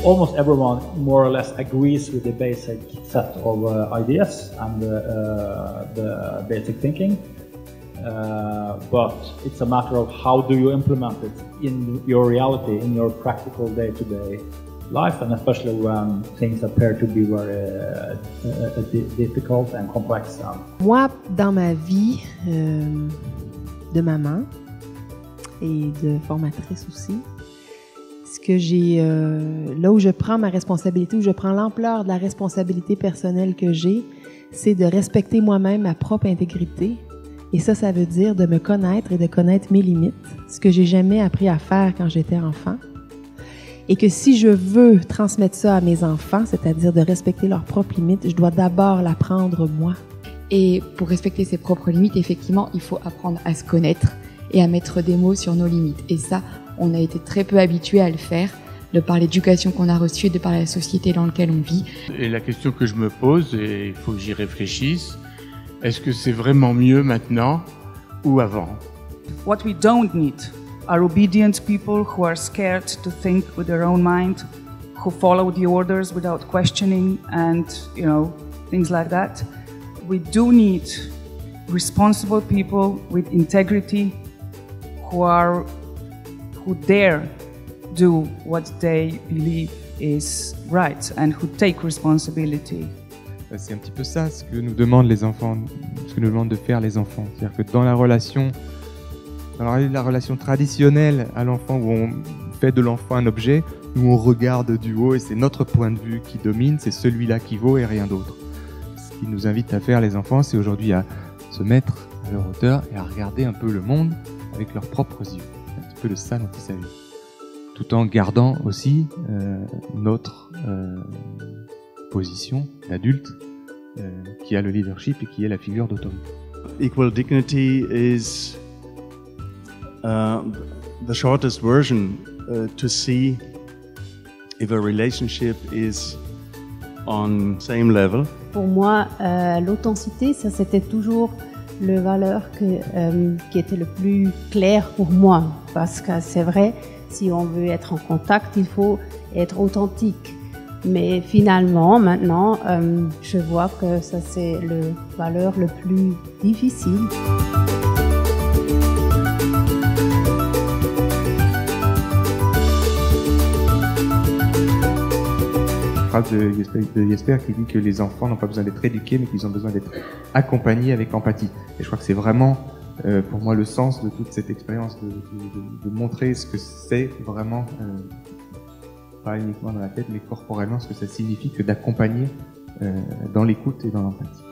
almost everyone more or less agrees with the basic set of ideas and the basic thinking. But it's a matter of how do you implement it in your reality, in your practical day-to-day life, and especially when things appear to be very difficult and complex. Moi, dans ma vie de maman et de formatrice aussi, ce que j'ai, là où je prends ma responsabilité, où je prends l'ampleur de la responsabilité personnelle que j'ai, c'est de respecter moi-même ma propre intégrité. Et ça veut dire de me connaître et de connaître mes limites, ce que j'ai jamais appris à faire quand j'étais enfant. Et que si je veux transmettre ça à mes enfants, c'est-à-dire de respecter leurs propres limites, je dois d'abord l'apprendre moi. Et pour respecter ses propres limites, effectivement, il faut apprendre à se connaître et à mettre des mots sur nos limites. Et ça, on a été très peu habitués à le faire, de par l'éducation qu'on a reçue et de par la société dans laquelle on vit. Et la question que je me pose, et il faut que j'y réfléchisse, est-ce que c'est vraiment mieux maintenant ou avant? What we don't need are obedient people who are scared to think with their own mind, who follow the orders without questioning and, things like that. We do need responsible people with integrity who dare do what they believe is right and who take responsibility. C'est un petit peu ça ce que nous demandent les enfants, ce que nous demandent de faire les enfants. C'est-à-dire que dans la relation traditionnelle à l'enfant, où on fait de l'enfant un objet, nous on regarde du haut et c'est notre point de vue qui domine, c'est celui-là qui vaut et rien d'autre. Ce qui nous invite à faire les enfants, c'est aujourd'hui à se mettre à leur hauteur et à regarder un peu le monde avec leurs propres yeux. C'est un petit peu de ça dont il s'agit. Tout en gardant aussi notre position d'adulte qui a le leadership et qui est la figure d'autorité. Equal dignity is the shortest version to see if a relationship is on same level. Pour moi, l'authenticité, ça c'était toujours le valeur qui était le plus clair pour moi, parce que c'est vrai, si on veut être en contact, il faut être authentique. Mais finalement, maintenant, je vois que ça c'est la valeur le plus difficile. Phrase de Jesper qui dit que les enfants n'ont pas besoin d'être éduqués, mais qu'ils ont besoin d'être accompagnés avec empathie. Et je crois que c'est vraiment, pour moi, le sens de toute cette expérience, de montrer ce que c'est vraiment, pas uniquement dans la tête, mais corporellement, ce que ça signifie que d'accompagner dans l'écoute et dans l'empathie.